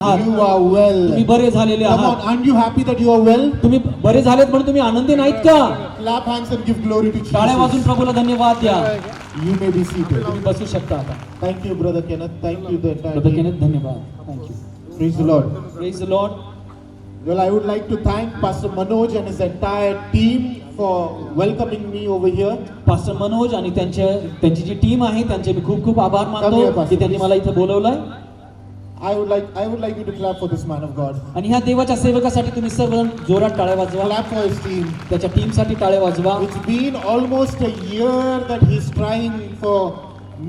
You are well. तुम्ही बरे झालेले Come आहात. on, aren't you happy that you are well? तुम्ही बरे झालेत म्हणून तुम्ही आनंदी नाहीत का? Clap hands and give glory to टाळ्या वाजून Jesus. प्रभूला धन्यवाद द्या. You may be seated. तुम्ही बसू शकता आता. Thank you, Brother Kenneth. Thank you, the entire brother team. Kenneth, धन्यवाद. Thank you. Praise the Lord. Praise the Lord. Well, I would like to thank Pastor Manoj and his entire team for welcoming me over here. Pastor Manoj आणि त्यांची जी team आहे त्यांचे मी खूप खूप आभार Come here, मानतो Pastor, की त्यांनी please. मला इथे बोलवलंय. I would like you to clap for this man of God. आणि ह्या देवाच्या सेवकासाठी तुम्ही सर्वजण जोरात टाळ्या वाजवा. Clap for his team. त्याच्या टीमसाठी टाळ्या वाजवा. It's been almost a year that he's trying for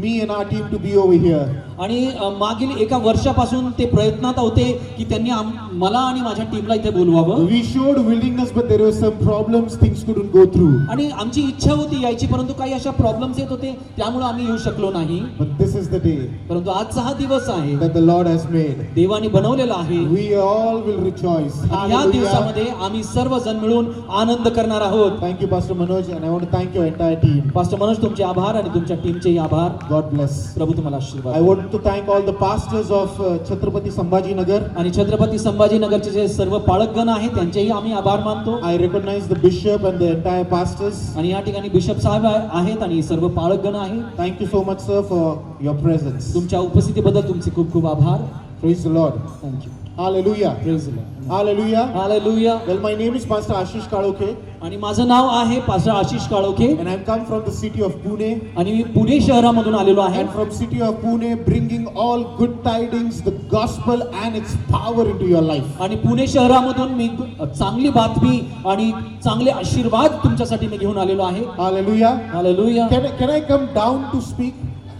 me and our team to be over here. आणि मागील एका वर्षापासून ते प्रयत्नात होते की त्यांनी मला आणि माझ्या टीमला इथे बोलवावं. We showed willingness, but there were some problems, things couldn't go through. आणि आमची इच्छा होती यायची, परंतु काही अशा प्रॉब्लेम्स येत होते, त्यामुळे आम्ही येऊ शकलो नाही. But this is the day परंतु आजचा हा दिवस आहे that the Lord has made. देवाने बनवलेला आहे. We all will rejoice. आणि या Hallelujah. दिवसामध्ये आम्ही सर्वजण मिळून आनंद करणार आहोत. Thank you, Pastor Manoj, and I want to thank your entire team. Pastor Manoj, तुमचे आभार आणि तुमच्या टीमचेही आभार. God bless. प्रभू तुम्हाला आशीर्वाद. I want to thank all the pastors of Chhatrapati Sambhaji Nagar. आणि छत्रपती संभाजीनगरचे जे सर्व पालकगण आहेत त्यांचेही आम्ही आभार मानतो. I recognize the bishop and the entire pastors. आणि या ठिकाणी बिशप साहेब आहेत आणि सर्व पालकगण आहेत. Thank you so much, sir, for your presence. तुमच्या उपस्थितीबद्दल तुमचे खूप खूप आभार. Praise the Lord. Thank you. Hallelujah. Praise the Lord. Hallelujah. Hallelujah. Well, my name is Pastor Ashish Kalokhe, आणि माझं नाव आहे pastor Ashish Kalokhe and I've come from the city of Pune. आणि मी पुणे शहरामधून आलेलो आहे. And from city of Pune, bringing all good tidings, the gospel and its power into your life. आणि पुणे शहरामधून मी चांगली बातमी आणि चांगले आशीर्वाद तुमच्यासाठी मी घेऊन आलेलो आहे. Hallelujah. Hallelujah. Can I come down to speak?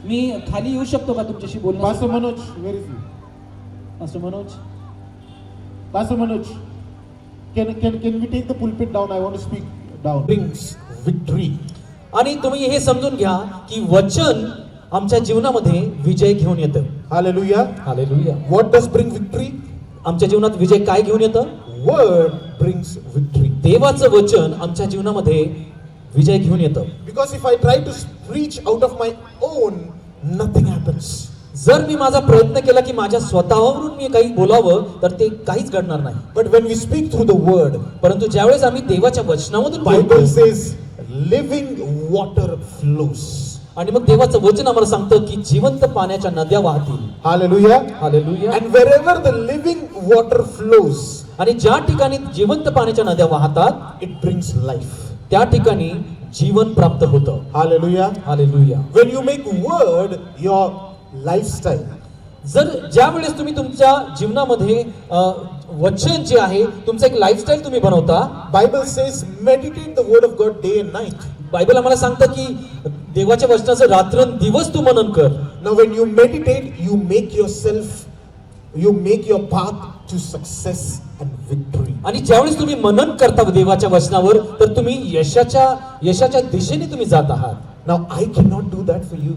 मी खाली येऊ शकतो का तुमच्याशी बोलण्यास? Pastor Manoj, where is he? Pastor Manoj, Pastor Manoj, can we take the pulpit down? I want to speak down. Brings victory. आणि तुम्ही हे समजून घ्या की वचन आमच्या जीवनामध्ये विजय घेऊन येतं. Hallelujah. Hallelujah. What does bring victory? आमच्या जीवनात विजय काय घेऊन येतं? Word brings victory. देवाचं वचन आमच्या जीवनामध्ये विजय घेऊन येतं. Because if I try to preach out of my own, nothing happens. जर मी माझा प्रयत्न केला की माझ्या स्वतःवरून मी काही बोलावं तर ते काहीच घडणार नाही. But when we speak through the word, परंतु ज्यावेळेस आम्ही देवाच्या वचनामधून Bible बोलतो says living water flows. आणि मग देवाचं वचन आम्हाला सांगतं की जिवंत पाण्याच्या नद्या वाहतील. Hallelujah. Hallelujah. And wherever the living water flows, आणि ज्या ठिकाणी जिवंत पाण्याच्या नद्या वाहतात it brings life. त्या ठिकाणी जीवन प्राप्त होतं. Hallelujah. Hallelujah. When you make word your lifestyle, जर ज्या वेळेस तुम्ही तुमच्या जीवनामध्ये वचन जे आहे तुमचं एक लाईफस्टाईल तुम्ही बनवता. Bible says meditate the word of God day and night. Bible आम्हाला सांगतं की देवाच्या वचनाचं रात्रंदिवस तू मनन कर. Now when you meditate, you make your path to success and victory. आणि ज्यावेळेस तुम्ही मनन करता देवाच्या वचनावर तर तुम्ही यशाच्या दिशेने तुम्ही जात आहात. Now I cannot do that for you,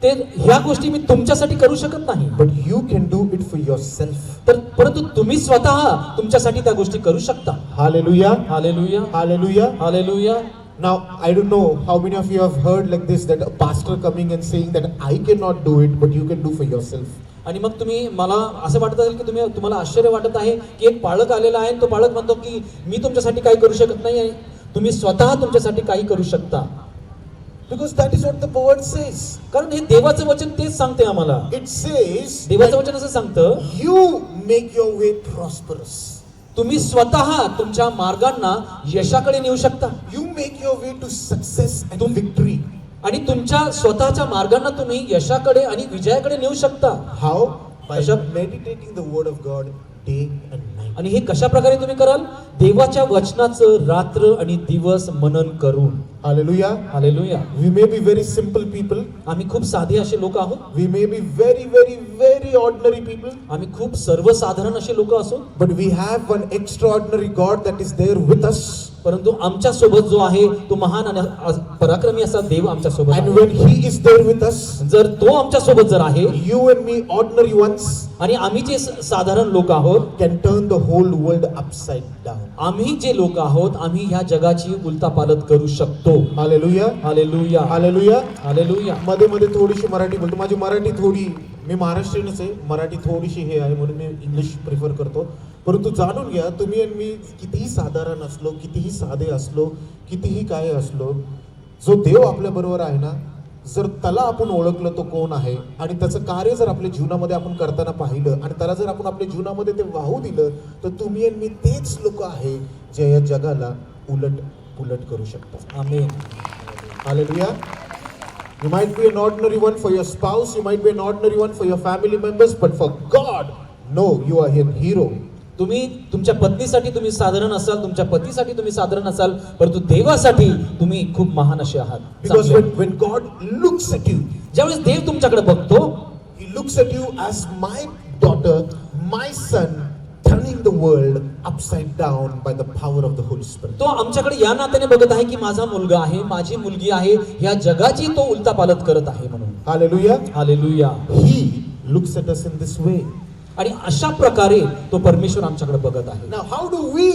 ते ह्या गोष्टी मी तुमच्यासाठी करू शकत नाही, but you can do it for yourself. तर परंतु तुम्ही स्वतः तुमच्यासाठी त्या गोष्टी करू शकता. Hallelujah. Hallelujah. Hallelujah. Hallelujah. Now I don't know how many of you have heard like this, that a pastor coming and saying that I cannot do it, but you can do for yourself. आणि मग तुम्ही मला असं वाटत असेल की तुम्हाला आश्चर्य वाटत आहे की एक पाळक आलेला आहे, तो पाळक म्हणतो की मी तुमच्यासाठी काही करू शकत नाही आणि तुम्ही स्वतः तुमच्यासाठी काही करू शकता. Because that is what the word says. कारण हे देवाचं वचन तेच सांगते आम्हाला. It says देवाचं वचन असं सांगतं you make your way prosperous. तुम्ही स्वतः तुमच्या मार्गांना यशाकडे नेऊ शकता. You make your way to success and victory. आणि तुमच्या स्वतःच्या मार्गांना तुम्ही यशाकडे आणि विजयाकडे नेऊ शकता. How? By कशा- meditating the word of God day and night. आणि हे कशा प्रकारे तुम्ही कराल? देवाच्या वचनाचं रात्र आणि दिवस मनन करून. Hallelujah. Hallelujah. We may be very simple people. आम्ही खूप साधे असे लोक आहोत. We may be very, very, very ordinary people. आम्ही खूप सर्वसाधारण असे लोक असो, But we have one extraordinary God that is there with us. परंतु आमच्या सोबत जो आहे तो महान आणि पराक्रमी असा देव आमच्या सोबत And आहे. when He is there with us, जर तो आमच्या सोबत जर आहे you and me, ordinary ones, आणि आम्ही जे साधारण लोक आहोत, can turn the whole world upside down. आम्ही जे लोक आहोत आम्ही ह्या जगाची उलटापालट करू शकतो. Hallelujah. हालेलुया. Hallelujah. हालेलुया. मध्ये मध्ये थोडीशी मराठी बोलतो. माझी मराठी थोडी मी महाराष्ट्रीयनच आहे, मराठी थोडीशी हे आहे म्हणून मी इंग्लिश प्रिफर करतो. परंतु जाणून घ्या, तुम्ही आणि मी कितीही साधारण असलो, कितीही साधे असलो, कितीही काय असलो, जो देव आपल्या बरोबर आहे ना, जर त्याला आपण ओळखलं तो कोण आहे आणि त्याचं कार्य जर आपल्या जीवनामध्ये आपण करताना पाहिलं आणि त्याला जर आपण आपल्या जीवनामध्ये ते वाहू दिलं, तर तुम्ही आणि मी तेच लोक आहे जे या जगाला उलट पुलट करू शकतात. आमेन. Hallelujah. You might be an ordinary one for your spouse, you might be an ordinary one for your family members, but for God, no, you are a hero. तुम्ही तुमच्या पत्नीसाठी तुम्ही साधारण असाल, तुमच्या पतीसाठी तुम्ही साधारण असाल, परंतु देवासाठी तुम्ही खूप महान असे आहात. Because चांगले. when God looks at you, ज्यावेळेस देव तुमच्याकडे बघतो, He looks at you as my daughter, my son, turning the world upside down by the power of the Holy Spirit. तो आमच्याकडे या नात्याने बघत आहे की माझा मुलगा आहे, माझी मुलगी आहे, ह्या जगाची तो उलटापालट करत आहे म्हणून. Hallelujah. Hallelujah. He looks at us in this way. आणि अशा प्रकारे तो परमेश्वर आमच्याकडे बघत आहे. Now, how do we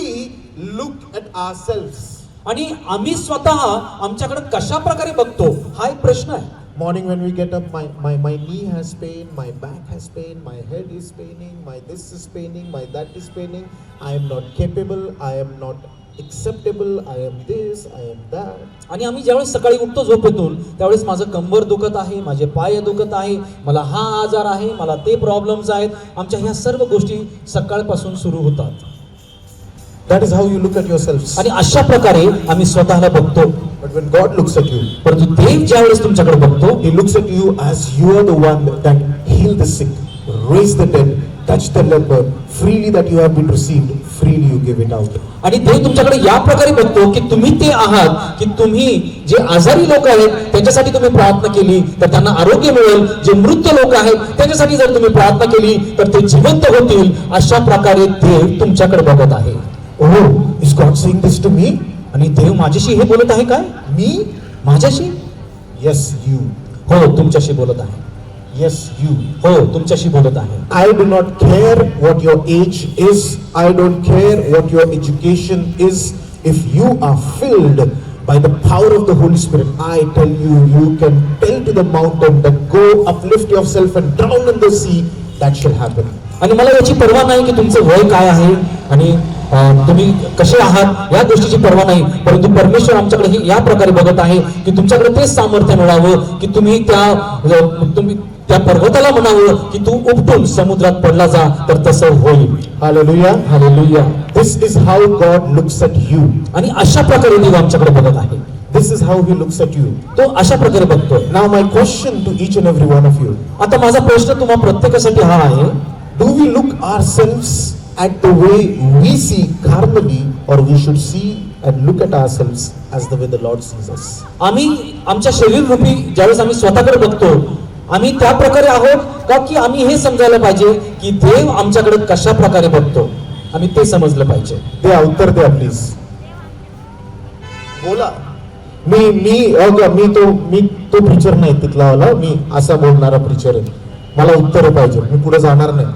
look at ourselves? आणि आम्ही स्वतः आमच्याकडे कशा प्रकारे बघतो हा एक प्रश्न आहे. Morning when we get up, my knee has pain, my back has pain, my head is paining, my this is paining, my that is paining. I am not capable, I am not acceptable, I am this, I am that. आणि आम्ही ज्यावेळेस सकाळी उठतो झोपेतून त्यावेळेस माझं कंबर दुखत आहे, माझे पाय दुखत आहे, मला हा आजार आहे, मला ते प्रॉब्लेम्स आहेत. आमच्या ह्या सर्व गोष्टी सकाळपासून सुरू होतात. That is how you look at yourselves. आणि अशा प्रकारे आम्ही स्वतःला बघतो. But when God looks at you, परंतु देव ज्यावेळेस तुमच्याकडे बघतो, He looks at you as you are the one that healed the sick, raised the dead, touched the leper, freely that you have been received, freely you give it out. आणि देव तुमच्याकडे या प्रकारे बघतो की तुम्ही ते आहात की तुम्ही जे आजारी लोक आहेत त्यांच्यासाठी तुम्ही प्रार्थना केली तर त्यांना आरोग्य मिळेल, जे मृत लोक आहेत त्यांच्यासाठी जर तुम्ही प्रार्थना केली तर ते जिवंत होतील. अशा प्रकारे देव तुमच्याकडे बघत आहे. Oh, is God saying this to me? आणि देव माझ्याशी हे बोलत आहे काय? Me? माझ्याशी? Yes, you. हो, तुमच्याशी बोलत आहे. Yes, you. हो, तुमच्याशी बोलत आहे. I do not care what your age is. I don't care what your education is. If you are filled by the power of the Holy Spirit, I tell you, you can tell to the mountain that go uplift yourself and drown in the sea. That shall happen. आणि मला याची पर्वा नाही की तुमचं वय काय आहे आणि तुम्ही कसे आहात या गोष्टीची पर्वा नाही, परंतु परमेश्वर आमच्याकडे हे या प्रकारे बघत आहे की तुमच्याकडे तेच सामर्थ्य मिळावं की तुम्ही त्या पर्वताला म्हणावं की तू उपटून समुद्रात पडला जा, तर तसं होईल. Hallelujah. Hallelujah. This is how God looks at you. आणि अशा प्रकारे देव आमच्याकडे बघत आहे. This is how He looks at you. तो अशा प्रकारे बघतोय. Now my question to each and every one of you. आता माझा प्रश्न तुम्हा प्रत्येकासाठी हा आहे, Do we look ourselves at the way we see carnally, or we should see and look at ourselves as the way the Lord sees us? आम्ही आमच्या शरीर रूपी ज्यावेळेस आम्ही स्वतःकडे बघतो आम्ही त्या प्रकारे आहोत का की आम्ही हे समजायला पाहिजे की देव आमच्याकडे कशा प्रकारे बघतो, आम्ही ते समजलं पाहिजे. द्या उत्तर द्या प्लीज. बोला. मी तो प्रीचर नाही तिथला वाला, मी असा बोलणारा प्रीचर आहे. मला उत्तर पाहिजे, मी पुढे जाणार नाही.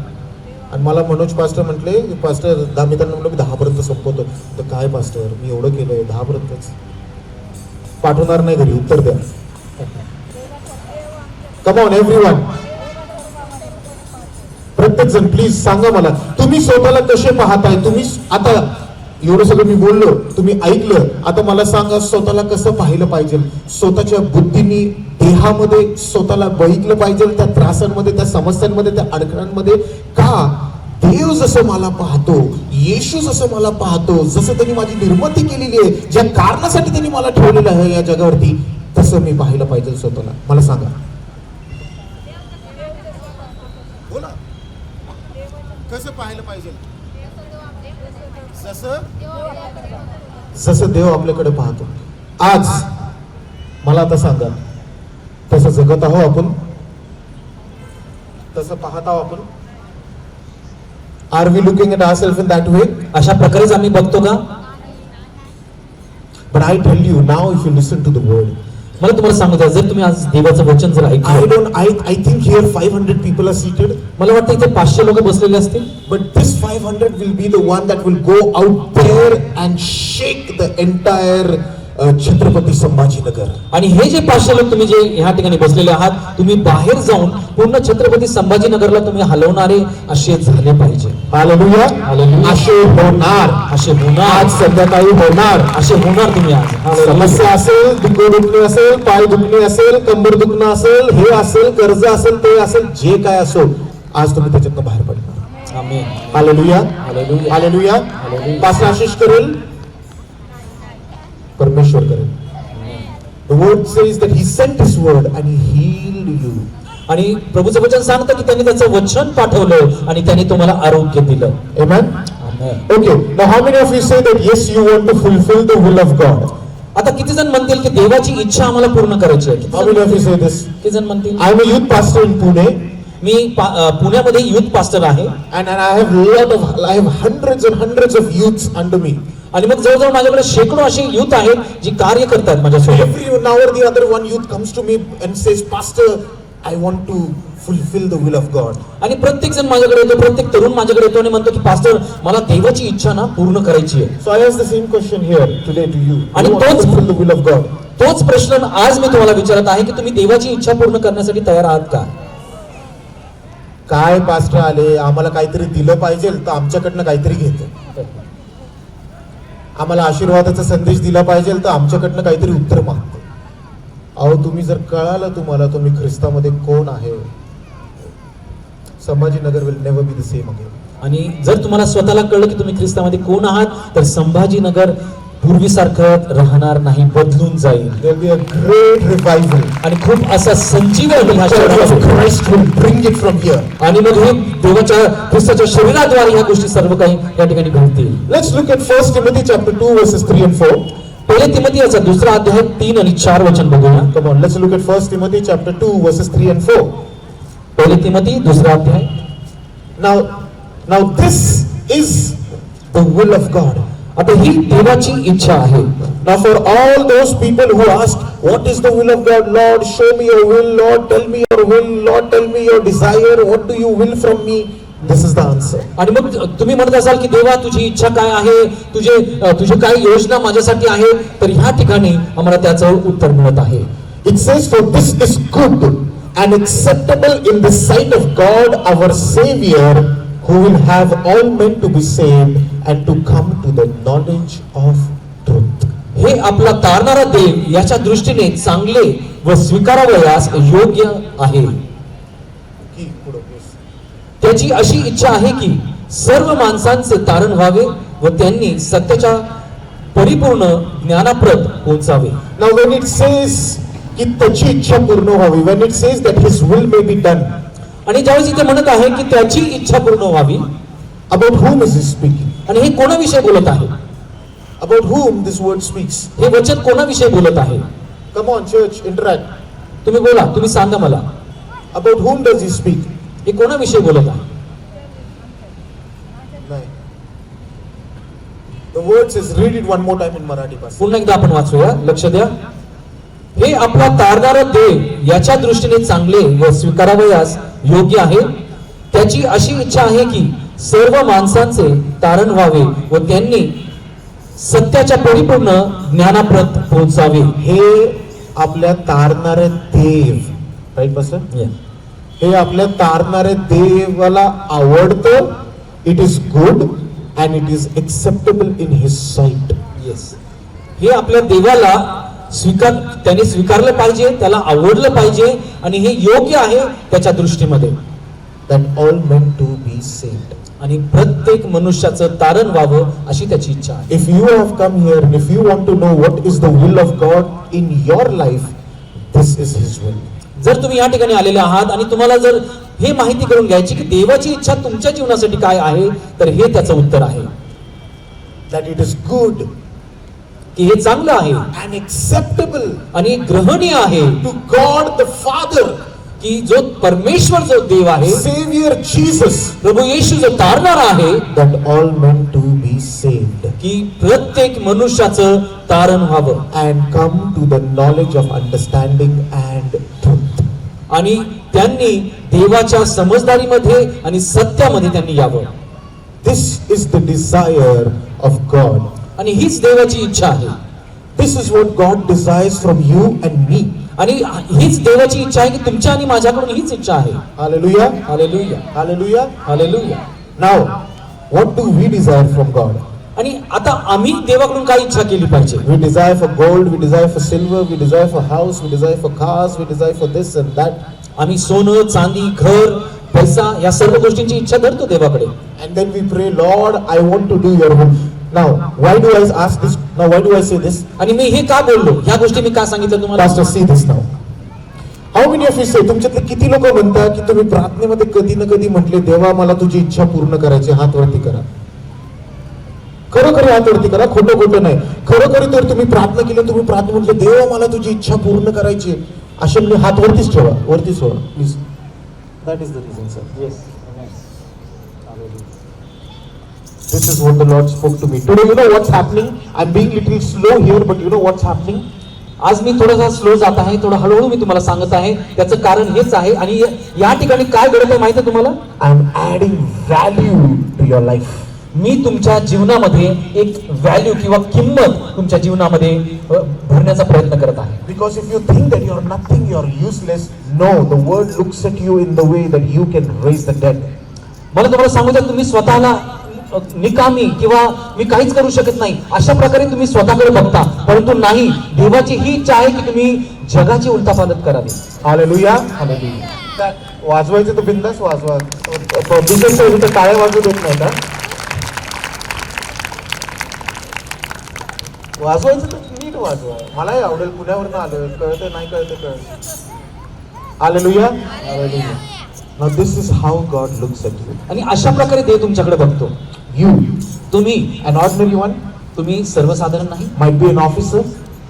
आणि मला मनोज पास्टर म्हटले, पास्टर मी त्यांना म्हटलं मी 10 पर्यंत संपवतो. तर काय पास्टर मी एवढं केलंय, 10 पर्यंतच पाठवणार नाही घरी. उत्तर द्या. कम ऑन एव्हरीवन, प्रत्येक जण प्लीज सांगा मला तुम्ही स्वतःला कसे पाहताय. तुम्ही आता एवढं सगळं मी बोललो, तुम्ही ऐकलं, आता मला सांगा स्वतःला कसं पाहिलं पाहिजे. स्वतःच्या बुद्धीनी देहामध्ये स्वतःला बघितलं पाहिजे, त्या त्रासांमध्ये, त्या समस्यांमध्ये, त्या अडचणांमध्ये. का देव जसं मला पाहतो, येशू जसं मला पाहतो, जसं त्यांनी माझी निर्मिती केलेली आहे, ज्या कारणासाठी त्यांनी मला ठेवलेलं आहे या जगावरती, तसं मी पाहिलं पाहिजे स्वतःला. मला सांगा. बोला. कसं पाहिलं पाहिजे? जसं देव आपल्याकडे पाहतो. आज मला आता सांगा, तसं जगत आहो आपण, तसं पाहत आहो आपण. Are we looking at ourselves in that way? अशा प्रकारेच आम्ही बघतो का? But I tell you now, if you listen to the word, मला तुम्हाला सांगतो जर तुम्ही आज देवाचं वचन जर ऐकलं, I think here 500 people are seated. मला वाटतं इथे 500 लोक बसलेले असतील. But this 500 will be the one that will go out there and shake the entire Chhatrapati Sambhajinagar. आणि हे जे 500 लोक तुम्ही जे ह्या ठिकाणी बसलेले आहात, तुम्ही बाहेर जाऊन पूर्ण छत्रपती संभाजीनगरला तुम्ही हलवणारे असे झाले पाहिजे. हालेलुया. हालेलुया. असे होणार. असे होणार. आज संध्याकाळी होणार. असे होणार तुम्ही आज. हालेलुया. समस्या असेल, डोकं दुखणे असेल, पाय दुखणे असेल, कंबर दुखणं असेल, हे असेल, कर्ज असेल, ते असेल, जे काय असो, आज तुम्ही त्याच्यातनं बाहेर पडणार. Amen. Hallelujah. Hallelujah. Hallelujah. Hallelujah. Pastor Ashish करेल, परमेश्वर करेल. The word says that he sent his word and he healed you. आणि प्रभूचं वचन सांगतं की त्यांनी त्याचं वचन पाठवलं आणि त्यांनी तुम्हाला आरोग्य दिलं. Amen. Amen. Okay. Now how many of you say that yes, you want to fulfill the will of God? आता किती जण म्हणतील की देवाची इच्छा आम्हाला पूर्ण करायची आहे? How many of you say this? किती जण म्हणतील? I am a youth pastor in Pune. मी पुण्यामध्ये युथ पास्टर आहे And I have hundreds and hundreds of youths under me. आणि मग जवळजवळ माझ्याकडे शेकडो असे युथ आहेत जी कार्य करतात माझ्यासोबत. Every now or the other one youth comes to me and says, Pastor, I want to fulfill the will of God. आणि प्रत्येक जण माझ्याकडे येतो, प्रत्येक तरुण माझ्याकडे येतो आणि म्हणतो की पास्टर मला देवाची इच्छा ना पूर्ण करायची आहे. So I ask the same question here today to you. आणि You want to तोच- fulfill the will of God? तोच प्रश्न आज मी तुम्हाला विचारत आहे की तुम्ही देवाची इच्छा पूर्ण करण्यासाठी तयार आहात का? काय पास्टर आले, आम्हाला काहीतरी दिलं पाहिजे तर आमच्याकडनं काहीतरी घेतो. आम्हाला आशीर्वादाचा संदेश दिला पाहिजे तर आमच्याकडनं काहीतरी उत्तर मागतो. अहो तुम्ही जर कळालं तुम्हाला तुम्ही ख्रिस्तामध्ये कोण आहे, Sambhajinagar will never be the same again. आणि जर तुम्हाला स्वतःला कळलं की तुम्ही ख्रिस्तामध्ये कोण आहात तर संभाजीनगर पूर्वीसारखं राहणार नाही, बदलून जाईल. There will be a great revival. आणि खूप असा संजीवन ह्या Church of शहरामध्ये. Christ will bring it from here. आणि मग हे देवाच्या ख्रिस्ताच्या शरीराद्वारे ह्या गोष्टी सर्व काही या ठिकाणी घडतील. Let's look at 1 Timothy chapter 2 verses 3 and 4. पहिले तिमोथेयाचा दुसरा अध्याय 3 आणि 4 वचन बघूया. Come on, let's look at 1 Timothy chapter 2 verses 3 and 4. पहिले तिमोथी दुसरा अध्याय. Now this is the will of God. आता ही देवाची इच्छा आहे. Now for all those people who ask, what is the will of God? Lord, show me your will. Lord, tell me your will. Lord, tell me your desire. What do you will from me? This is the answer. आणि मग तुम्ही म्हणत असाल की देवा तुझी इच्छा काय आहे, तुझी काय योजना माझ्यासाठी आहे, तर ह्या ठिकाणी आम्हाला त्याचं उत्तर मिळत आहे. It says, for this is good and acceptable in the sight of God our Savior, who will have all men to be saved and to come to the knowledge of truth. हे आपला तारणारा देव याच्या दृष्टीने चांगले व स्वीकारावयास योग्य आहे. त्याची अशी इच्छा आहे की सर्व माणसांचे तारण व्हावे व त्यांनी सत्याच्या परिपूर्ण ज्ञानाप्रत पोहोचावे. Now when it says की त्याची इच्छा पूर्ण व्हावी, when it says that his will may be done, आणि ज्यावेळेस इथे म्हणत आहे की त्याची इच्छा पूर्ण व्हावी, about whom is he speaking? आणि हे कोणाविषयी बोलत आहे? About whom this word speaks? हे वचन कोणाविषयी बोलत आहे? Come on church, interact. तुम्ही बोला, तुम्ही सांगा मला. About whom does he speak? हे कोणाविषयी बोलत आहे? नाही. The word says, read it one more time in Marathi pastor. पुन्हा एकदा आपण वाचूया, लक्ष द्या. हे आपला तारणारा देव याच्या दृष्टीने चांगले व स्वीकारावयास योग्य आहे. त्याची अशी इच्छा आहे की सर्व माणसांचे तारण व्हावे व त्यांनी सत्याच्या परिपूर्ण ज्ञानाप्रत पोहोचावे. हे आपल्या तारणारे देव, राईट पास्टर? हे आपल्या तारणारे देवाला आवडतं. It is good and it is acceptable in his site. Yes, हे आपल्या देवाला त्याने स्वीकारलं पाहिजे, त्याला आवडलं पाहिजे आणि हे योग्य आहे त्याच्या दृष्टीमध्ये. That all men to be saved. आणि प्रत्येक मनुष्याचं तारण व्हावं अशी त्याची इच्छा आहे. If you have come here and if you want to know what is the will of God in your life, this is his will. जर तुम्ही या ठिकाणी आलेले आहात आणि तुम्हाला जर हे माहिती करून घ्यायची की देवाची इच्छा तुमच्या जीवनासाठी काय आहे, तर हे त्याचं उत्तर आहे. That it is good की हे चांगलं आहे and acceptable आणि ग्रहणीय आहे to God the Father, की जो परमेश्वर जो देव आहे, Savior Jesus, प्रभू येशू जो तारणारा आहे, that all men to be saved की प्रत्येक मनुष्याचं तारण व्हावं and come to the knowledge of understanding and truth. आणि त्यांनी देवाच्या समजदारीमध्ये आणि सत्यामध्ये त्यांनी यावं. This is the desire of God. आणि हीच देवाची इच्छा आहे. This is what God desires from you and me. आणि हीच देवाची इच्छा आहे की तुमच्या आणि माझ्याकडून हीच इच्छा आहे. Hallelujah. Hallelujah, Hallelujah. Hallelujah. Now, what do we desire from God? आणि आता आम्ही देवाकडून काय इच्छा केली पाहिजे? We desire for gold, we desire for silver, we desire for house, we desire for cars, we desire for this and that. आम्ही सोनं, चांदी, घर, पैसा या सर्व गोष्टींची इच्छा धरतो देवाकडे. And then we pray, Lord, I want to do your will. Now, why do I ask this? Now, why do I say this? आणि मी हे का बोललो? ह्या गोष्टी मी का सांगितलं तुम्हाला? Pastor, see this now. How many of you say, तुमच्यातले किती लोक म्हणतात की तुम्ही प्रार्थनेमध्ये कधी ना कधी म्हटले, देवा मला तुझी इच्छा पूर्ण करायची, हात वरती करा. खरोखरी हात वरती करा, खोटं खोटं नाही. खरोखरी तर तुम्ही प्रार्थना केली, तुम्ही प्रार्थना म्हटले, देवा मला तुझी इच्छा पूर्ण करायची, असे म्हणजे हात वरतीच ठेवा, वरतीच ठेवा please. That is the reason sir. Yes. This is what the Lord spoke to me. Today, you know what's happening? I'm being little slow here, but you know what's happening? आज मी थोडासा स्लो जात आहे, थोडं हळूहळू मी तुम्हाला सांगत आहे. त्याचं कारण हेच आहे. आणि या ठिकाणी काय घडत आहे माहिती आहे तुम्हाला? I'm adding value to your life. मी तुमच्या जीवनामध्ये एक व्हॅल्यू किंवा किंमत तुमच्या जीवनामध्ये भरण्याचा प्रयत्न करत आहे. Because if you think that you're nothing, you're useless, no, the world looks at you in the way that you can raise the dead. मला तुम्हाला सांगू द्या, तुम्ही स्वतःला निकामी किंवा मी काहीच करू शकत नाही अशा प्रकारे तुम्ही स्वतःकडे बघता, परंतु नाही, देवाची ही इच्छा आहे की तुम्ही जगाची उलटापालट करावी. Hallelujah. हालेलुया. वाजवायचं तर बिंदास वाजवा. पब्लिशर इथं टाळ्या वाजवू देत नाही का? वाजवायचं तर नीट वाजवा. मलाही आवडेल, पुण्यावरनं आलोय, कळतं नाही कळतं कळतं. Hallelujah. Hallelujah. Now this is how God looks at you. आणि अशा प्रकारे देव तुमच्याकडे बघतो. You, तुम्ही an ordinary one, तुम्ही सर्वसाधारण नाही. might be an officer,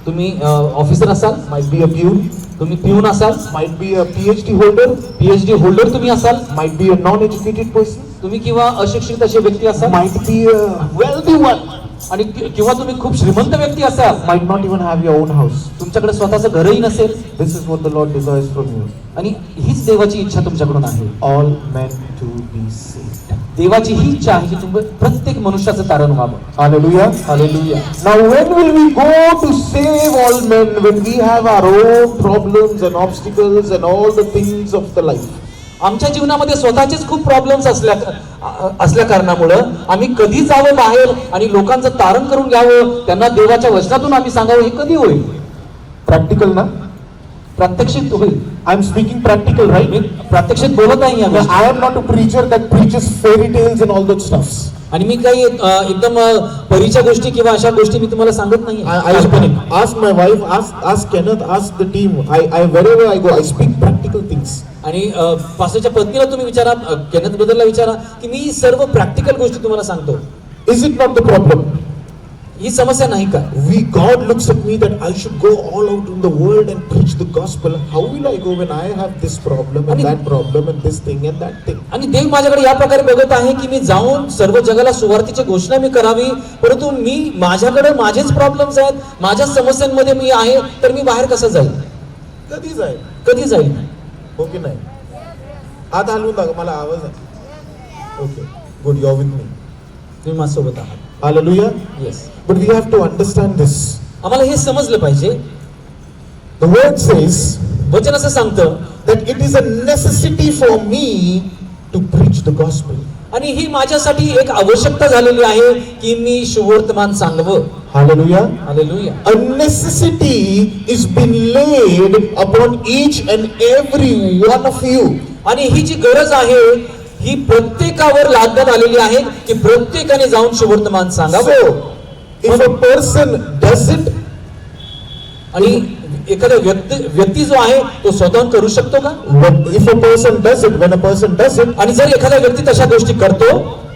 तुम्ही ऑफिसर असाल, might be a peon, तुम्ही पिऊन असाल, might be a PhD holder, PhD holder तुम्ही असाल, might be a non-educated person, तुम्ही किंवा अशिक्षित असे व्यक्ती असाल, might be a wealthy one, आणि किंवा तुम्ही खूप श्रीमंत व्यक्ती असाल, might not even have your own house. तुमच्याकडे स्वतःचं घरही नसेल. This is what the Lord desires from you. आणि हीच देवाची इच्छा तुमच्याकडून आहे. All men to be saved. देवाची ही इच्छा आहे की तुम्ही प्रत्येक मनुष्याचं तारण व्हावं. Hallelujah. Hallelujah. Now when will we go to save all men when we have our own problems and obstacles and all the things of the life? आमच्या जीवनामध्ये स्वतःचेच खूप प्रॉब्लेम्स असल्या कारणामुळं आम्ही कधी जावं बाहेर आणि लोकांचं तारण करून घ्यावं, त्यांना देवाच्या वचनातून आम्ही सांगावं, हे कधी होईल? Practical ना? प्रात्यक्षिक होईल. I'm speaking practical, right? मी प्रात्यक्षिक बोलत नाही या Now, गोष्टी. I am not a preacher that preaches fairy tales and all that stuff. आणि मी काही एकदम परीच्या गोष्टी किंवा अशा गोष्टी मी तुम्हाला सांगत नाही. I ask my wife, ask Kenneth, ask the team. I wherever I go, I speak practical things. आणि पास्टरच्या पत्नीला तुम्ही विचारा, केनेथ ब्रदरला विचारा की मी सर्व प्रॅक्टिकल गोष्टी तुम्हाला सांगतो. Is it not the problem? ही समस्या नाही का? God looks at me that I should go all out in the world and preach the gospel. How will I go when I have this problem and that problem and this thing and that thing? आणि देव माझ्याकडे या प्रकारे बघत आहे की मी जाऊन सर्व जगाला सुवार्तेची घोषणा मी करावी, परंतु मी माझ्याकडे माझेच प्रॉब्लेम्स आहेत, माझ्या समस्यांमध्ये मी आहे, तर मी बाहेर कसं जाईल? कधी जाईल? कधी जाईल? हो की नाही? हात हलवून दाखवा, मला आवाज आहे. Okay, good, you are with me. तुम्ही माझ्यासोबत आहात. Hallelujah. Yes. But we have to understand this. आम्हाला हे समजलं पाहिजे. The word says वचन असं सांगतं that it is a necessity for me to preach the gospel. आणि ही माझ्यासाठी एक आवश्यकता झालेली आहे की मी सुवर्तमान सांगावं. Hallelujah. Hallelujah. A necessity is been laid upon each and every one of you. आणि ही जी गरज आहे ही प्रत्येकावर लादण्यात आलेली आहे की प्रत्येकाने जाऊन सुवर्तमान सांगावं. So, if a person does it, आणि एखादा व्यक्ती जो आहे तो स्वतःहून करू शकतो का? if a person does it, when a person does it, आणि जर एखादा व्यक्ती तशा गोष्टी करतो,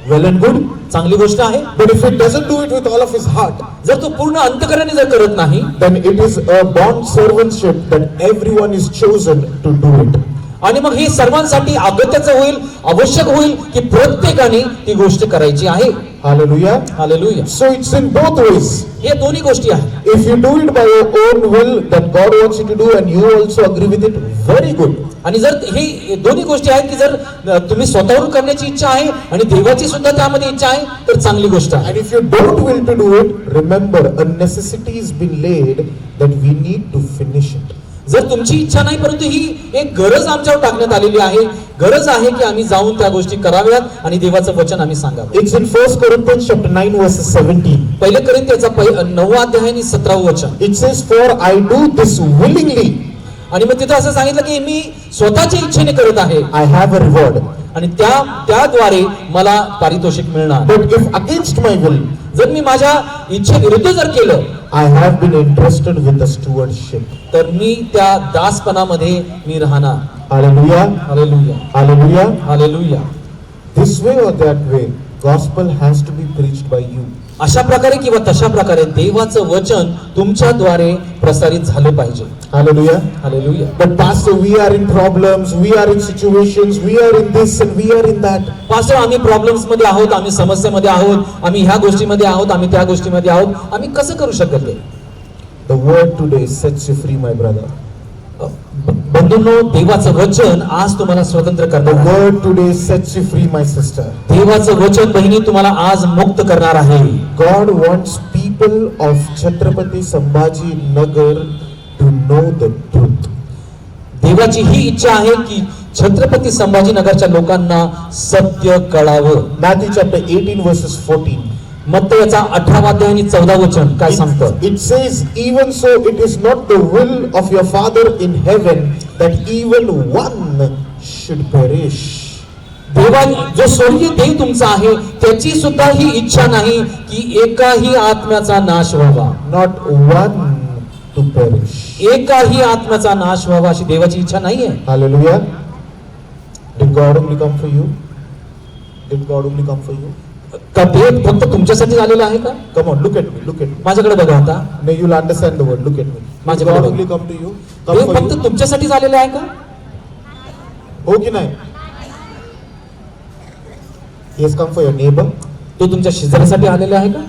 well and good. चांगली गोष्ट आहे. But if it doesn't do it with all of his heart, जर तो पूर्ण अंतःकरणाने जर करत नाही, then it is a bond servantship that everyone is chosen to do it. आणि मग हे सर्वांसाठी अगत्याचं होईल, आवश्यक होईल की प्रत्येकाने ती गोष्ट करायची आहे. Hallelujah. Hallelujah. So it's in both ways. हे दोन्ही गोष्टी आहेत. If you do it by your own will that God wants you to do and you also agree with it, very good. आणि जर हे दोन्ही गोष्टी आहेत की जर तुम्ही स्वतःहून करण्याची इच्छा आहे आणि देवाची सुद्धा त्यामध्ये इच्छा आहे तर चांगली गोष्ट आहे. And if you don't will to do it, remember a necessity has been laid that we need to finish it. जर तुमची इच्छा नाही परंतु ही एक गरज आमच्यावर टाकण्यात आलेली आहे, गरज आहे की आम्ही जाऊन त्या गोष्टी कराव्यात आणि देवाचं वचन आम्ही सांगावं. It's in 1 Corinthians chapter 9 verse 17. पहिले कोरिंथीचा 9वा अध्याय आणि 17वे वचन. It says, "For I do this willingly, आणि मग तिथं असं सांगितलं की मी स्वतःच्या इच्छेने करत आहे I have a reward. आणि त्याद्वारे मला पारितोषिक मिळणार. But if against my will, जर मी माझ्या इच्छेविरुद्ध जर केलं I have been entrusted with the stewardship." तर मी त्या दासपणामध्ये मी राहणार. Hallelujah. Hallelujah, Hallelujah. Hallelujah. This way or that way, gospel has to be preached by you. अशा प्रकारे किंवा तशा प्रकारे देवाचं वचन तुमच्याद्वारे प्रसारित झालं पाहिजे. Hallelujah. Hallelujah. But pastor, we are in problems, we are in situations, we are in this and we are in that. Pastor आम्ही प्रॉब्लेम्स मध्ये आहोत, आम्ही समस्येमध्ये आहोत, आम्ही ह्या गोष्टीमध्ये आहोत, आम्ही त्या गोष्टीमध्ये आहोत, आम्ही कसं करू शकत ते? The word today sets you free, my brother. बंधूंनो, देवाचं वचन आज तुम्हाला स्वतंत्र The करणार आहे. word today sets you free, my sister. देवाचं वचन बहिणी तुम्हाला आज मुक्त करणार आहे. God wants people of Chhatrapati Sambhaji Nagar to know the truth. देवाची ही इच्छा आहे की छत्रपती संभाजीनगरच्या लोकांना सत्य कळावं. Matthew chapter 18 verses 14. मत्तयाचा 18वा अध्याय आणि 14 वचन काय सांगतं? It says, "Even so it is not the will of your Father in heaven that even one should perish." देवा जो स्वर्गीय देव तुमचा आहे त्याची सुद्धा ही इच्छा नाही की एकाही आत्म्याचा नाश व्हावा. Not one to perish. एकाही आत्म्याचा नाश व्हावा अशी देवाची इच्छा नाहीये. Hallelujah. Did God only come for you? Did God only come for you? का देव फक्त तुमच्यासाठी झालेला आहे का? Come on, look at me, look at me. माझ्याकडे बघा आता. Now you'll understand the word. Look at me. Did माझ्याकडे God बघा. only come to you? Come Dev for फक्त you? तुमच्यासाठी झालेला आहे का? हो की नाही? He has come for your neighbor. तो तुमच्या शेजाऱ्यासाठी आलेला आहे का?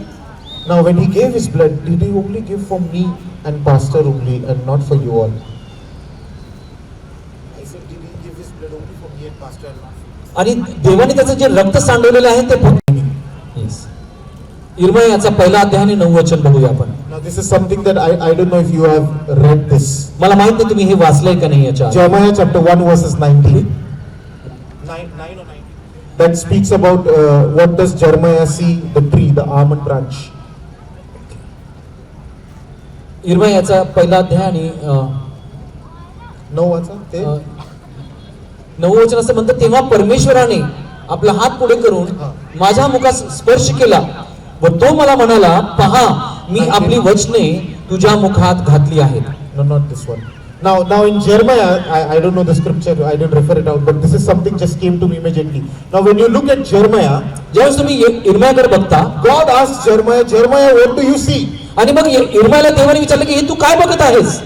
Now when he gave his blood, did he only give for me and pastor only and not for you all? I said, did he give his blood only for me and pastor and not for you? आणि देवाने त्याचं जे रक्त सांडवलेलं आहे ते फक्त Yes. इर्मयाचा पहिला अध्याय आणि 9 वचन बघूया आपण. Now this is something that I don't know if you have read this. मला माहित नाही तुम्ही हे वाचलंय का नाही याच्या आधी. Jeremiah chapter 1 verses 19. 9 or 19. That speaks about what does Jeremiah see? The tree, the almond branch. इर्मयाचा पहिला अध्याय आणि No, what's that? ते? 9 वचन असं म्हणतं, तेव्हा परमेश्वराने आपला हात पुढे करून माझ्या मुखास स्पर्श केला व तो मला म्हणाला, पहा मी आपली वचने तुझ्या मुखात घातली आहेत. No, not this one. Now in Jeremiah, I don't know the scripture, I didn't refer it out, but this is something just came to me immediately. Now when you look at Jeremiah, ज्यावेळेस तुम्ही इर्मयाकडे बघता God asked Jeremiah, Jeremiah, what do you see? आणि मग इर्मयाला देवाने विचारलं की हे तू काय बघत आहेस?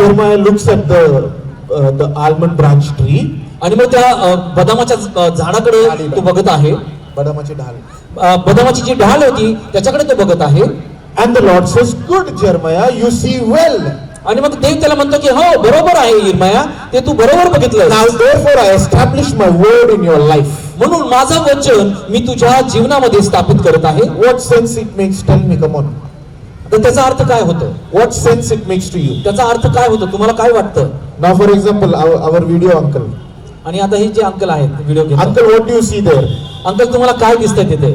Jeremiah looks at the almond branch tree. आणि मग त्या बदामाच्या झाडाकडे तो बघत आहे. बदामाची ढाल. बदामाची जी ढाल होती त्याच्याकडे तो बघत आहे. And the Lord says, good Jeremiah, you see well. आणि मग देव त्याला म्हणतो की हो बरोबर आहे इर्मया, ते तू बरोबर बघितलं. Now therefore I establish my word in your life. म्हणून माझं वचन मी तुझ्या जीवनामध्ये स्थापित करत आहे. What sense it makes? Tell me, come on. तर त्याचा अर्थ काय होतो? What sense it makes to you? त्याचा अर्थ काय होतो? तुम्हाला काय वाटतं? Now for example, our video uncle. आणि आता हे जे अंकल आहेत व्हिडिओ घेतात, Uncle, what do you see there? Uncle तुम्हाला काय दिसतंय तिथे?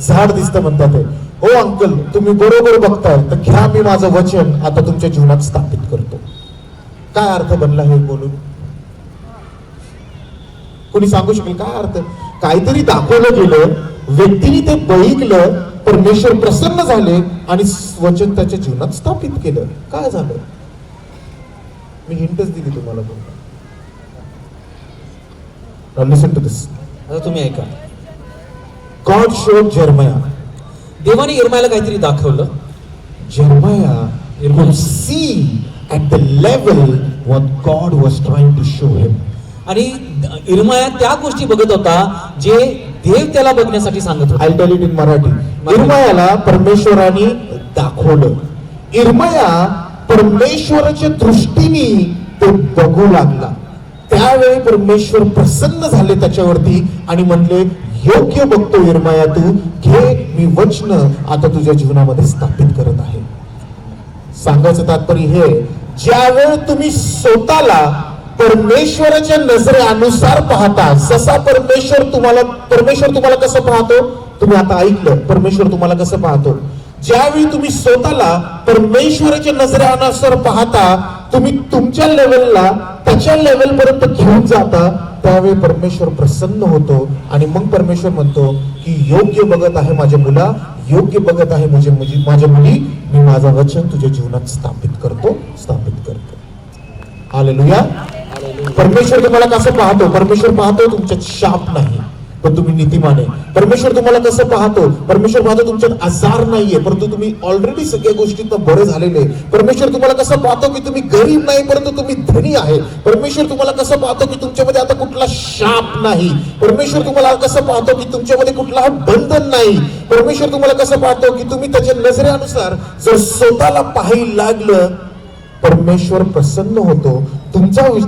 झाड दिसतं म्हणतात ते. हो अंकल, तुम्ही बरोबर बघताय, तर घ्या मी माझं वचन आता तुमच्या जीवनात स्थापित करतो. काय अर्थ बनला हे बोलून? कोणी सांगू शकेल काय अर्थ? काहीतरी दाखवलं गेलं, व्यक्तीने ते बघितलं, परमेश्वर प्रसन्न झाले आणि वचन त्याच्या जीवनात स्थापित केलं. काय झालं? मी हिंटच दिली तुम्हाला. लिसन टू दिस. आता तुम्ही ऐका. God showed Jeremiah. देवाने इर्मयाला काहीतरी दाखवलं. Jeremiah could see at the level what God was trying to show him. आणि इर्मया त्या गोष्टी बघत होता जे देव त्याला बघण्यासाठी सांगत होता. I'll tell it in Marathi. इर्मयाला परमेश्वराने दाखवलं. इर्मया परमेश्वराच्या दृष्टीने तो बघू लागला. त्यावेळी परमेश्वर प्रसन्न झाले त्याच्यावरती आणि म्हणले, योग्य बघतो यिर्मया तू, घे मी वचन आता तुझ्या जीवनामध्ये स्थापित करत आहे. सांगायचं तात्पर्य हे, ज्यावेळी तुम्ही स्वतःला परमेश्वराच्या नजरेनुसार पाहता, जसा परमेश्वर तुम्हाला कसं पाहतो, तुम्ही आता ऐकलं परमेश्वर तुम्हाला कसं पाहतो. ज्यावेळी तुम्ही स्वतःला परमेश्वराच्या नजरेनुसार पाहता, तुम्ही तुमच्या लेवलला त्याच्या लेवल पर्यंत घेऊन जाता, त्यावेळी परमेश्वर प्रसन्न होतो आणि मग परमेश्वर म्हणतो की योग्य बघत आहे माझ्या मुला, योग्य बघत आहे माझ्या मुली, मी माझं वचन तुझ्या जीवनात स्थापित करतो. हालेलुया. परमेश्वर तुम्हाला कसं पाहतो? परमेश्वर पाहतो तुमच्यात शाप नाही पण तुम्ही नीतिमान आहे. परमेश्वर तुम्हाला कसं पाहतो? परमेश्वर पाहतो तुमच्यात आजार नाहीये परंतु तुम्ही ऑलरेडी सगळ्या गोष्टीतनं बरे झालेले. परमेश्वर तुम्हाला कसं पाहतो की तुम्ही गरीब नाही परंतु तुम्ही धनी आहे. परमेश्वर तुम्हाला कसं पाहतो की तुमच्यामध्ये आता कुठला शाप नाही. परमेश्वर तुम्हाला कसं पाहतो की तुमच्यामध्ये कुठला बंधन नाही. परमेश्वर तुम्हाला कसं पाहतो की तुम्ही त्याच्या नजरेनुसार जर स्वतःला पाहायला लागलं, परमेश्वर प्रसन्न होतो.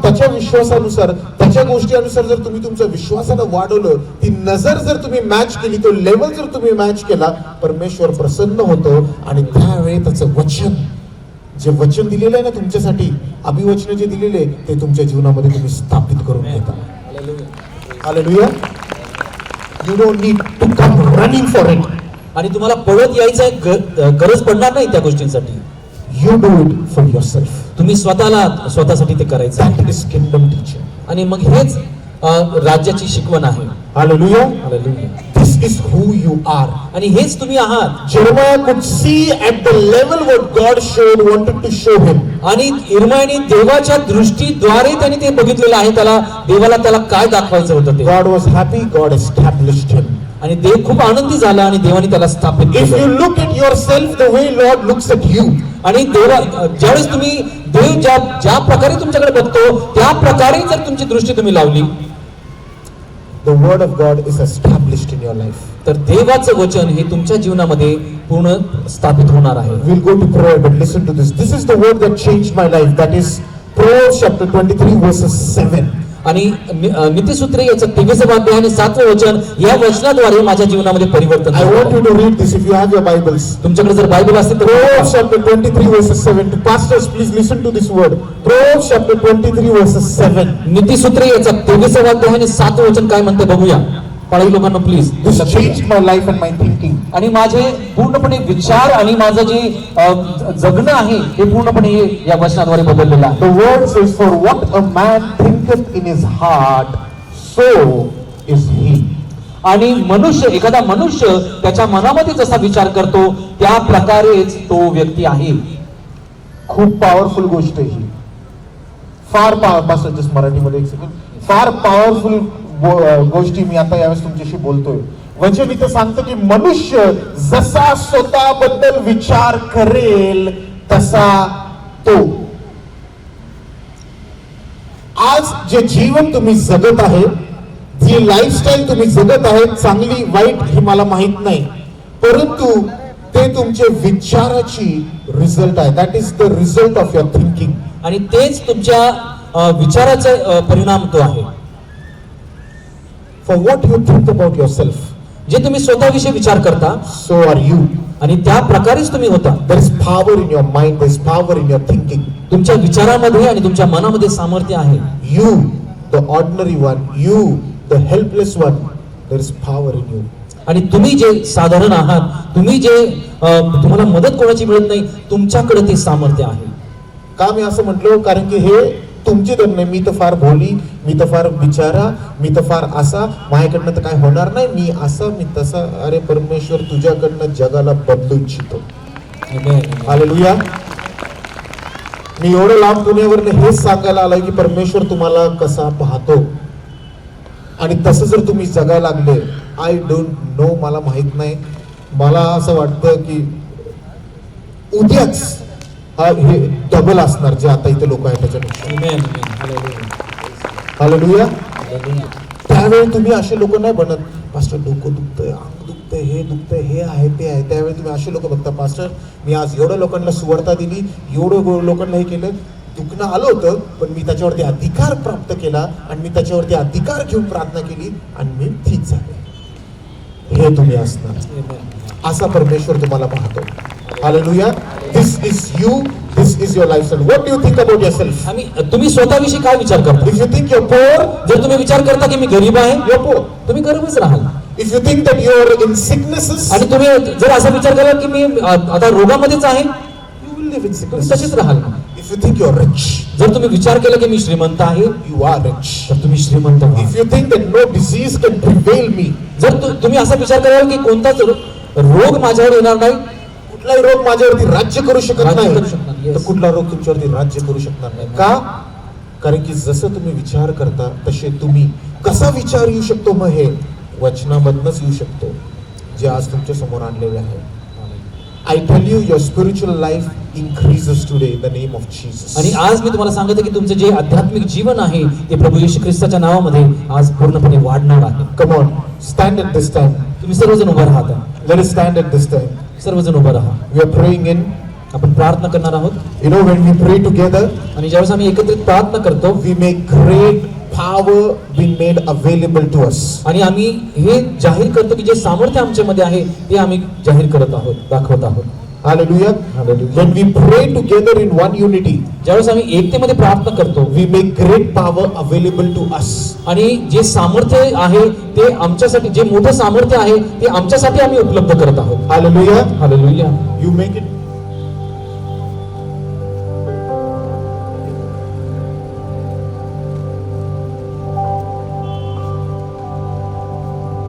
त्याच्या विश्वासानुसार, त्याच्या गोष्टी अनुसार जर तुम्ही तुमच्या विश्वासानं वाढवलं, ती नजर जर तुम्ही मॅच केली, तो लेवल जर तुम्ही मॅच केला, परमेश्वर प्रसन्न होतो आणि त्यावेळी त्याचं वचन, जे वचन दिलेलं आहे ना तुमच्यासाठी, अभिवचन जे दिलेले ते तुमच्या जीवनामध्ये तुम्ही स्थापित करून घेता. Hallelujah. You don't need to come running for it. आणि तुम्हाला पळत यायचं गरज पडणार नाही त्या गोष्टींसाठी. You do it for yourself. तुम्ही स्वतःसाठी ते करायचं. That is kingdom teaching. आणि मग हेच राज्याची शिकवण आहे. Hallelujah. Hallelujah. This is who you are. आणि हेच तुम्ही आहात. Jeremiah could see at the level what God wanted to show him. आणि इर्मायाने देवाच्या दृष्टीद्वारे त्यांनी ते बघितलेलं आहे. देवाला त्याला काय दाखवायचं होतं ते. God was happy. God established him. आणि देव खूप आनंदी झाला आणि देवाने त्याला स्थापित If you केलं. look at yourself the way Lord looks at you, आणि ज्यावेळेस तुम्ही देव ज्या प्रकारे तुमच्याकडे बघतो त्या प्रकारे जर तुमची दृष्टी तुम्ही लावली, the word of God is established in your life. तर देवाचं वचन हे तुमच्या जीवनामध्ये पूर्ण स्थापित होणार आहे. We'll go to prayer, but listen to this. This is the word that changed my life. That is Proverbs chapter 23 verses 7. आणि नीतिसूत्रे याचं 23वे अध्याय आणि 7वें वचन, या वचनाद्वारे माझ्या जीवनामध्ये परिवर्तन I want झालं. you to read this if you have your Bibles. तुमच्याकडे जर बायबल असेल तर Proverbs chapter 23 verses 7. To pastors, please listen to this word. Proverbs chapter 23 verses 7. नीतिसूत्रे याचं 23वे अध्याय आणि 7वें वचन काय म्हणते बघूया. पाळी लोकांना please. This changed my life and my thinking. आणि माझे पूर्णपणे विचार आणि माझं जे जगणं आहे हे पूर्णपणे या वचनाद्वारे बदललेलं आहे. The word says, for what a man thinketh in his heart, so is he. आणि एखादा मनुष्य त्याच्या मनामध्ये जसा विचार करतो त्या प्रकारेच तो व्यक्ती आहे. खूप पॉवरफुल गोष्ट आहे ही. फार पासून जस मराठीमध्ये एक सेकंड, फार पॉवरफुल गोष्टी मी आता यावेळेस तुमच्याशी बोलतोय. वचन इथं सांगतं की मनुष्य जसा स्वतःबद्दल विचार करेल तसा तो. आज जे जीवन तुम्ही जगत आहे, जी लाईफस्टाईल तुम्ही जगत आहे, चांगली वाईट ही मला माहित नाही, परंतु ते तुमचे विचाराची रिझल्ट आहे. That is the result of your thinking. आणि तेच तुमच्या विचाराचा परिणाम तो आहे. For what you think about your self, जे तुम्ही स्वतःविषयी विचार करता, सो आर यू. आणि त्या प्रकारेच तुम्ही होता. There is power in your mind, there is power in your thinking. तुमच्या विचारामध्ये आणि तुमच्या मनामध्ये सामर्थ्य आहे. You the ordinary one, you the helpless one, there is power in you. आणि तुम्ही जे साधारण आहात, तुम्ही जे तुम्हाला मदत कोणाची मिळत नाही, तुमच्याकडे ते सामर्थ्य आहे. का मी असं म्हटलं? कारण की हे तुमची दर नाही. मी तर फार भोली, मी तर फार बिचारा, मी तर फार असा, माझ्याकडनं तर काय होणार नाही, मी असा, मी तसा. अरे परमेश्वर तुझ्याकडनं जगाला बदलू इच्छितो. हालेलुया. मी एवढं लांब पुण्यावरनं हेच सांगायला आलोय की परमेश्वर तुम्हाला कसा पाहतो आणि तसं जर तुम्ही जगायला लागले, आय डोंट नो, मला माहित नाही, मला असं वाटतं की उद्याच हे डबल असणार जे आता इथे लोक आहेत त्याच्यापेक्षा. हालेलुया. त्यावेळी तुम्ही असे लोक नाही बनत, पास्टर डोकं दुखतंय, अंग दुखतंय, हे दुखतंय, हे आहे, ते आहे. त्यावेळी तुम्ही असे लोक बघता, पास्टर मी आज एवढ्या लोकांना सुवार्ता दिली, एवढं लोकांना हे केलं, दुखणं आलं होतं, पण मी त्याच्यावरती अधिकार प्राप्त केला आणि मी त्याच्यावरती अधिकार घेऊन प्रार्थना केली आणि मी ठीक झाले. हे तुम्ही असणार, असा परमेश्वर तुम्हाला पाहतो. Hallelujah. This is you, this is your lifestyle. What do you think about yourself? आणि तुम्ही स्वतःविषयी काय विचार करता? If you think you're poor, जर तुम्ही विचार करता की मी गरीब आहे, युअर पोअर. तुम्ही गरीबच राहाल. If you think that you are in sicknesses, आणि तुम्ही जर असा विचार केला की मी आता रोगामध्येच आहे, you will live in तुम्ही sickness. तसेच राहाल. If you think you're rich, जर तुम्ही विचार केला की मी श्रीमंत आहे, you are rich. तर तुम्ही श्रीमंत व्हा. If you think that no disease can prevail me, जर तुम्ही असा विचार कराल की कोणताच रोग माझ्यावर येणार नाही, कुठलाही रोग माझ्यावरती राज्य करू शकत राज्य नाही, करू शकणार नाही. तर Yes. कुठला रोग तुमच्यावरती राज्य करू शकणार नाही. का? कारण की जसं तुम्ही विचार करता तसे तुम्ही, कसा विचार येऊ शकतो, मग हे वचनामधनच येऊ शकतो, जे आज तुमच्या समोर आणलेले आहे. I tell you, your spiritual life increases today in the name of Jesus. आणि आज मी तुम्हाला सांगते की तुमचं जे आध्यात्मिक जीवन आहे ते प्रभू येशू ख्रिस्ताच्या नावामध्ये आज पूर्णपणे वाढणार आहे. Come on, stand at this time. तुम्ही सर्वजण उभं राहता, Let us stand at this time. सर्वजण उभं राहा. We are praying in. आपण प्रार्थना करणार आहोत. You know, when we pray together, आणि ज्यावेळेस आम्ही एकत्रित प्रार्थना करतो we make great power being made available to us. आणि आम्ही हे जाहीर करतो की जे सामर्थ्य आमच्यामध्ये आहे ते आम्ही जाहीर करत आहोत, दाखवत आहोत. Hallelujah. Hallelujah. When we pray together in one unity, ज्यावेळेस आम्ही एकतेमध्ये प्रार्थना करतो we make great power available to us. आणि जे सामर्थ्य आहे ते आमच्यासाठी, जे मोठं सामर्थ्य आहे ते आमच्यासाठी आम्ही उपलब्ध करत आहोत. Hallelujah. Hallelujah. You make it